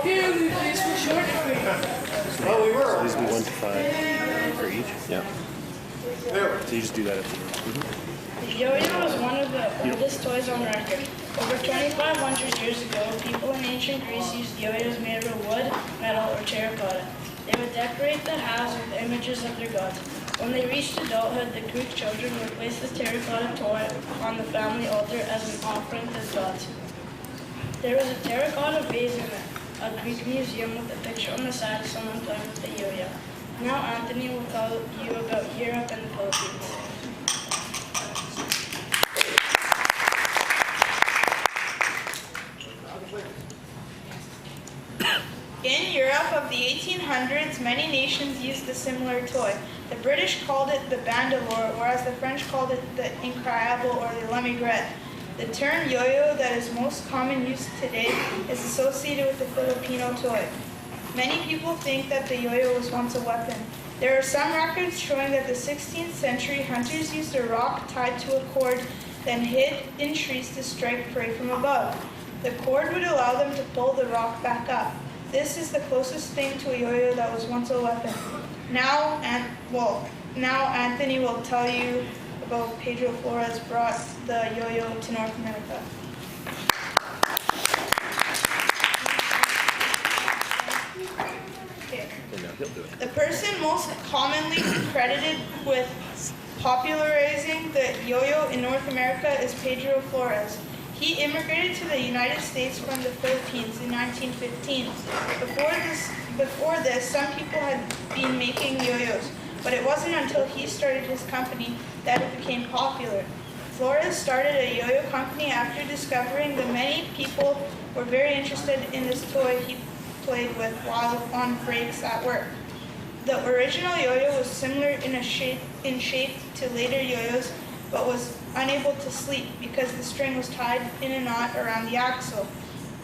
Here, we play for short. Oh, we were. These will be 1 to 5 for each. Yeah. There. So you just do that at the end. The yo-yo is one of the oldest toys on record. Over 2,500 years ago, people in ancient Greece used yo-yos made of wood, metal, or terracotta. They would decorate the house with images of their gods. When they reached adulthood, the Greek children would place the terracotta toy on the family altar as an offering to the gods. There was a terracotta vase in a Greek museum with a picture on the side of someone playing with the yo-yo. Now Anthony will tell you about Europe and the Philippines. In Europe of the 1800s, many nations used a similar toy. The British called it the bandolier, whereas the French called it the incroyable or the lemaigrette. The term yo-yo that is most common used today is associated with the Filipino toy. Many people think that the yo-yo was once a weapon. There are some records showing that the 16th century hunters used a rock tied to a cord, then hid in trees to strike prey from above. The cord would allow them to pull the rock back up. This is the closest thing to a yo-yo that was once a weapon. Now Anthony will tell you about Pedro Flores brought the yo-yo to North America. Okay. The person most commonly credited with popularizing the yo-yo in North America is Pedro Flores. He immigrated to the United States from the Philippines in 1915. Before this, some people had been making yo-yos, but it wasn't until he started his company that it became popular. Flores started a yo-yo company after discovering that many people were very interested in this toy he played with while on breaks at work. The original yo-yo was similar in shape to later yo-yos, but was unable to sleep because the string was tied in a knot around the axle.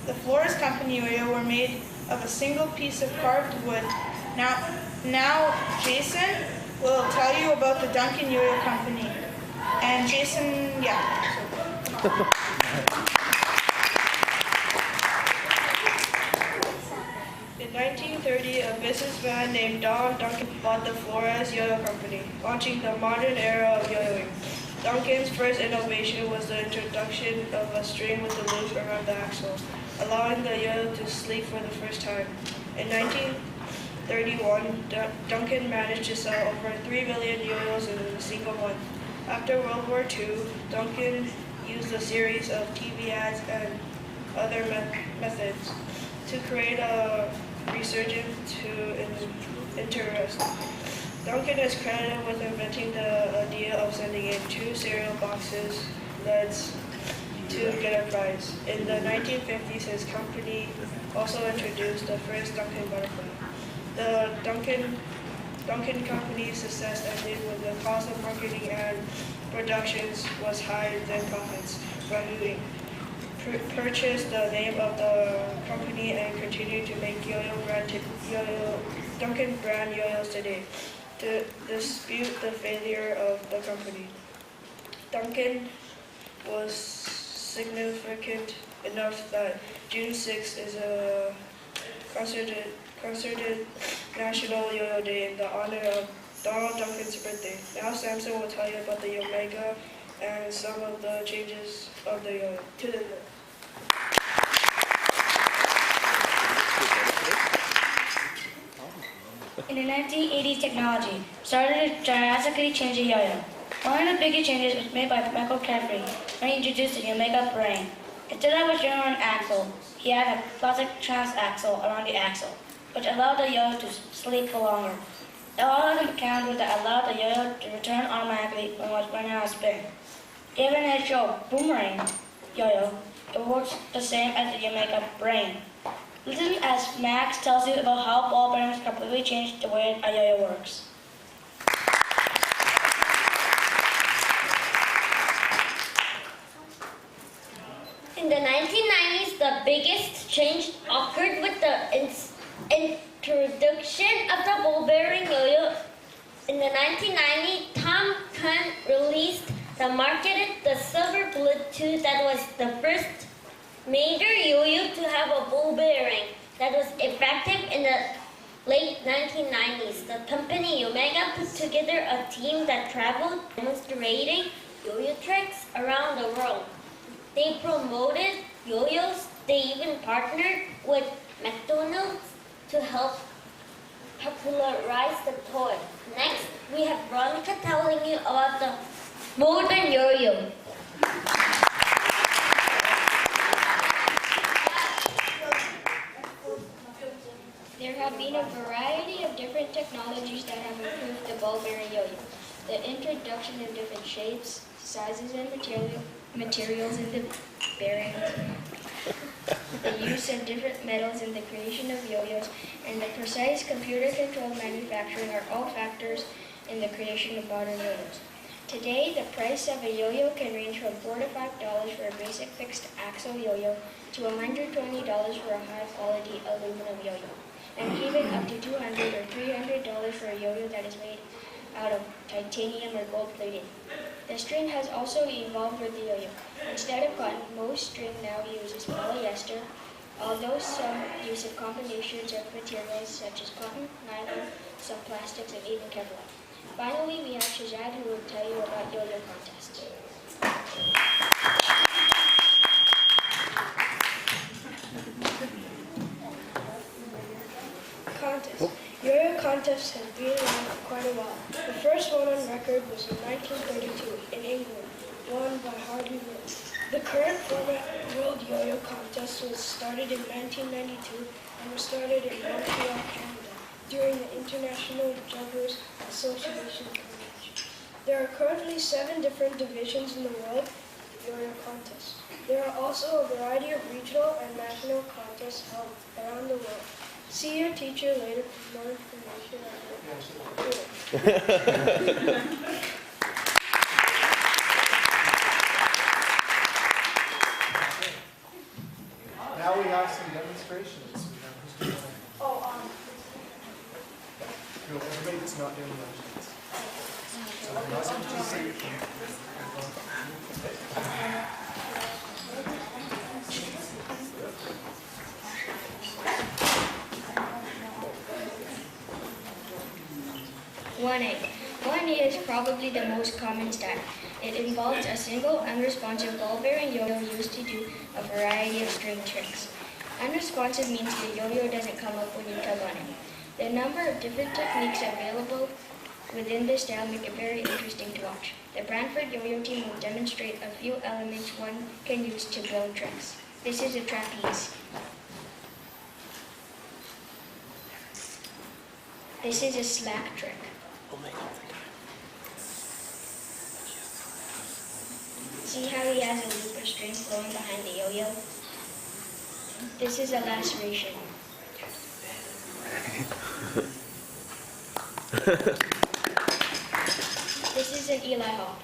The Flores Company yo-yo were made of a single piece of carved wood. Now Jason will tell you about the Duncan Yo-Yo Company. And Jason, In 1930, a businessman named Don Duncan bought the Flores Yo-Yo Company, launching the modern era of yo-yoing. Duncan's first innovation was the introduction of a string with a loop around the axle, allowing the yo-yo to sleep for the first time. In 1931, Duncan managed to sell over 3 million yo-yos in a single month. After World War II, Duncan used a series of TV ads and other methods to create a resurgence in interest. Duncan is credited with inventing the idea of sending in 2 cereal boxes leads to get a prize. In the 1950s, his company also introduced the first Duncan butterfly. The Duncan Company's success ended when the cost of marketing and productions was higher than profits from moving. Purchased the name of the company and continued to make Duncan brand yo-yos today, to dispute the failure of the company. Duncan was significant enough that June 6th is a concerted National Yo-Yo Day in the honor of Donald Duncan's birthday. Now Samson will tell you about the Omega and some of the changes of the yo-yo to the yo-yo. In the 1980s, technology started to drastically change the yo-yo. One of the biggest changes was made by Michael Caffrey when he introduced the Omega brain. Instead of a general axle, he had a plastic trans-axle around the axle, which allowed the yo-yo to sleep for longer. All of the mechanisms that allowed the yo-yo to return automatically when it was running out of spin. Even in the show Boomerang Yo-Yo, it works the same as the Omega brain. Listen as Max tells you about how ball bearings completely changed the way a yo-yo works. In the 1990s, the biggest change occurred with the introduction of the ball bearing yo-yo. In the 1990s, Tom Kahn released the marketed the Silver Bullet 2 that was the first major yo-yo to have a ball bearing. that was effective in the late 1990s. The company Omega put together a team that traveled demonstrating yo-yo tricks around the world. They promoted yo-yos. They even partnered with McDonald's to help popularize the toy. Next, we have Veronica telling you about the modern yo-yo. There have been a variety of different technologies that have improved the ball bearing yo-yo. The introduction of different shapes, sizes, and materials in the bearings, the use of different metals in the creation of yo-yos, and the precise computer-controlled manufacturing are all factors in the creation of modern yo-yos. Today, the price of a yo-yo can range from $4 to $5 for a basic fixed axle yo-yo to $120 for a high-quality aluminum yo-yo, and even up to $200 or $300 for a yo-yo that is made out of titanium or gold plated. The string has also evolved with the yo-yo. Instead of cotton, most string now uses polyester, although some use of combinations of materials such as cotton, nylon, some plastics, and even Kevlar. Finally, we have Shazad who will tell you about yo-yo contests. Contest. Yo-yo contests have been around for quite a while. The first one on record was in 1932 in England, won by Harvey Mills. The current format World Yo-Yo Contest was started in 1992 and was started in Montreal, Canada, during the International Jugglers Association convention. There are currently 7 different divisions in the world yo-yo contests. There are also a variety of regional and national contests held around the world. See your teacher later for more information on it. Now we have some demonstrations. No, everybody that's not doing motions. So I'm not going to say it. One A is probably the most common style. It involves a single unresponsive ball-bearing yo-yo used to do a variety of string tricks. Unresponsive means the yo-yo doesn't come up when you tug on it. The number of different techniques available within this style make it very interesting to watch. The Brantford yo-yo team will demonstrate a few elements one can use to build tricks. This is a trapeze. This is a slack trick. See how he has a loop of string flowing behind the yo-yo? This is a laceration. This is an Eli hop.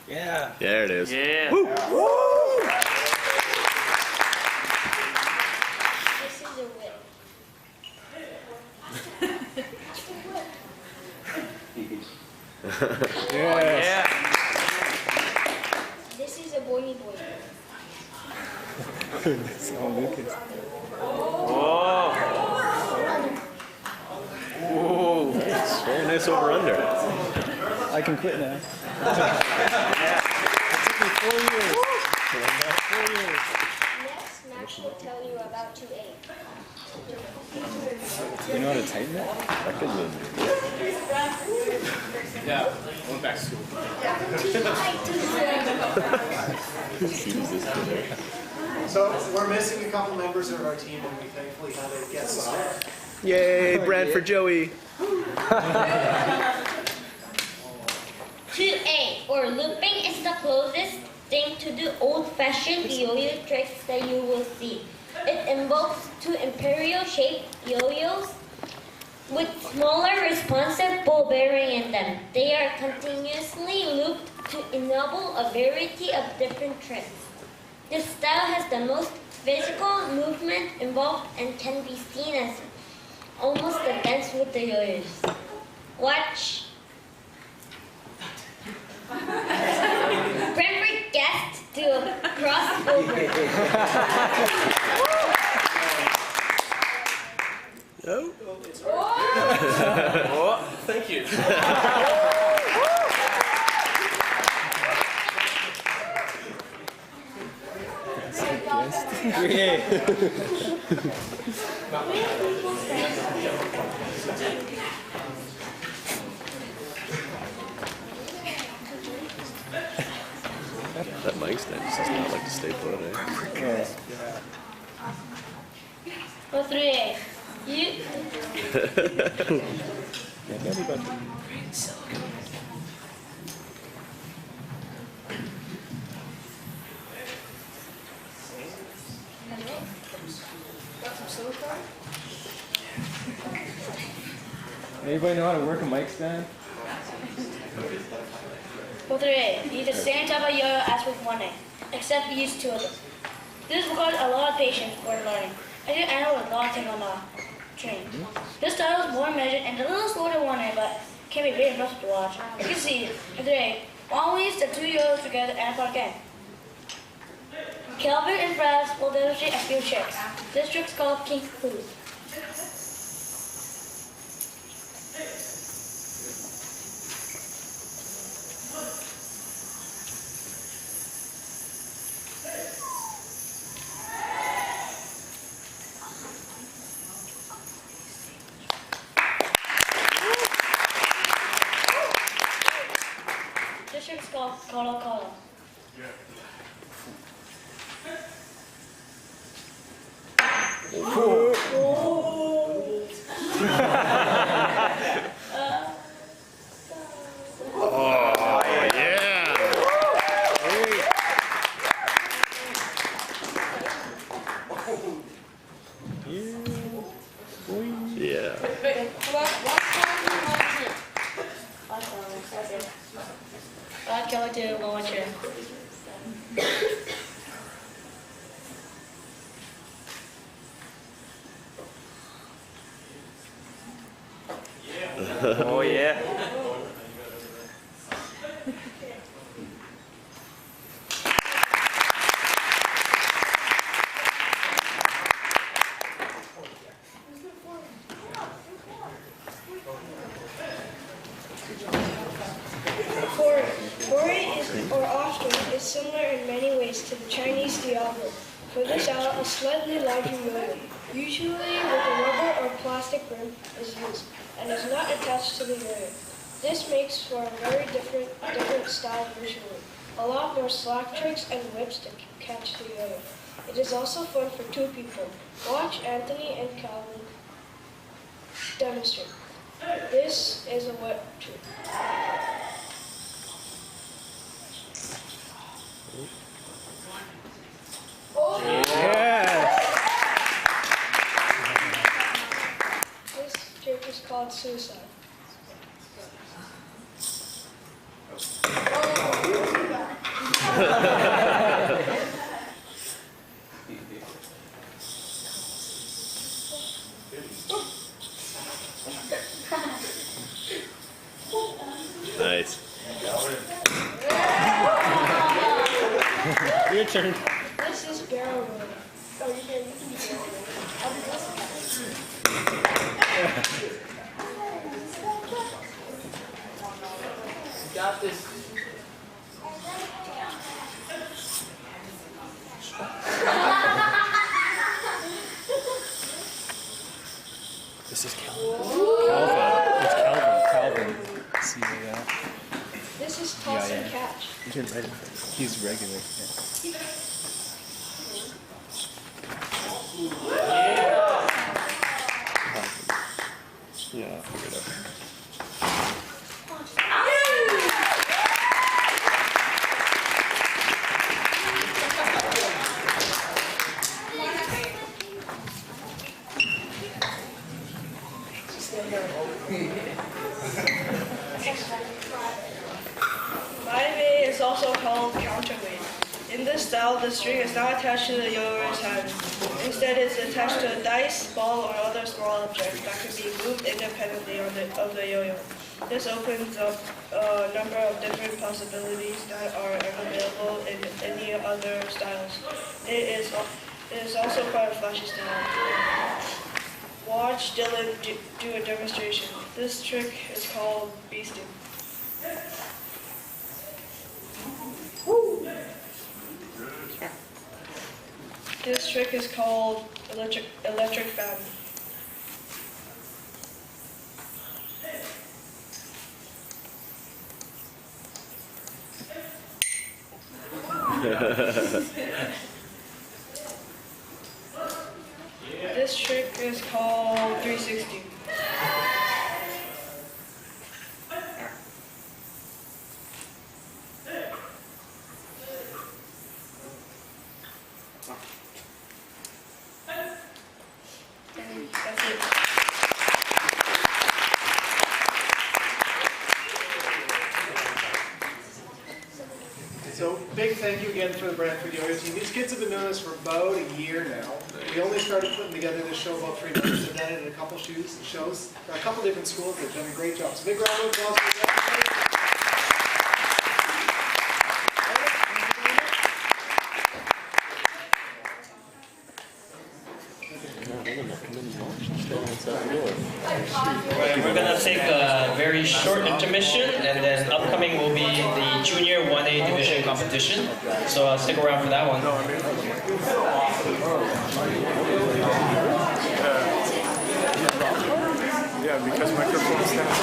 Yeah. There it is. This is a whip. Yeah. This is a boiny boy. Oh, Lucas. Whoa. Very nice over under. I can quit now. It took me 4 years. 4 years. Next, Max will tell you about 2A. You know how to tighten it? That could be. Yeah, went back to school. Jesus. So we're missing a couple members of our team, and we thankfully had a guest star. Yay, Brantford Joey. 2A, or looping, is the closest thing to the old-fashioned yo-yo tricks that you will see. It involves 2 imperial-shaped yo-yos with smaller responsive ball bearing in them. They are continuously looped to enable a variety of different tricks. This style has the most physical movement involved and can be seen as almost a dance with the yo-yos. Watch. Brentford guest to a crossover. Oh. Thank you. That mic stand just does not like to stay put, eh? For 3A, you. Anybody know how to work a mic stand? For 3A, use the same type of yo-yo as with 1A, except you use 2 of them. This requires a lot of patience when learning. I did handle a lot of things on the train. This style is more measured and a little slower than 1A, but can be very impressive to watch. You can see, for 3A, always the 2 yo-yos together and apart again. Kelvin and Fraz will demonstrate a few tricks. This trick is called King Fu. This trick is called Kolo Kolo. Yeah. God, go to launcher. Oh yeah. Bori or offspring is similar in many ways to the Chinese Diablo. For this out, a slightly larger yo-yo, usually with a rubber or plastic rim, is used and is not attached to the yo-yo. This makes for a very different style visually. A lot more slack tricks and whips to catch the yo-yo. It is also fun for 2 people. Watch Anthony and Calvin demonstrate. This is a whip trick. This trick is called suicide. Nice. Your turn. This is barrel rolling. Oh, you can be barrel rolling. I'll be Got this. This is Calvin. Calvin. It's Calvin. See that? This is toss Yeah, and yeah. catch. You can write it. He's regular. Yeah. Yeah, I'll figure it out. Live A is also called counterweight. In this this style, the string is not attached to the yo-yoer's hand. Instead, it's attached to a dice, ball, or other small object that can be moved independently of the yo-yo. This opens up a number of different possibilities that are unavailable in any other styles. It is also quite a flashy style. Watch Dylan do a demonstration. This trick is called beasting. This trick is called electric fan. This trick is called 360. And that's it. So big thank you again for the Brantford Yo-Yo team. These kids have been doing this for about a year now. We only started putting together this show about 3 months. They've done it in a couple shows, a couple different schools. They've done a great job. So big round of applause for them. Right, we're going to take a very short intermission, and then upcoming will be the Junior 1A Division competition. So stick around for that one. Yeah, because microphone stands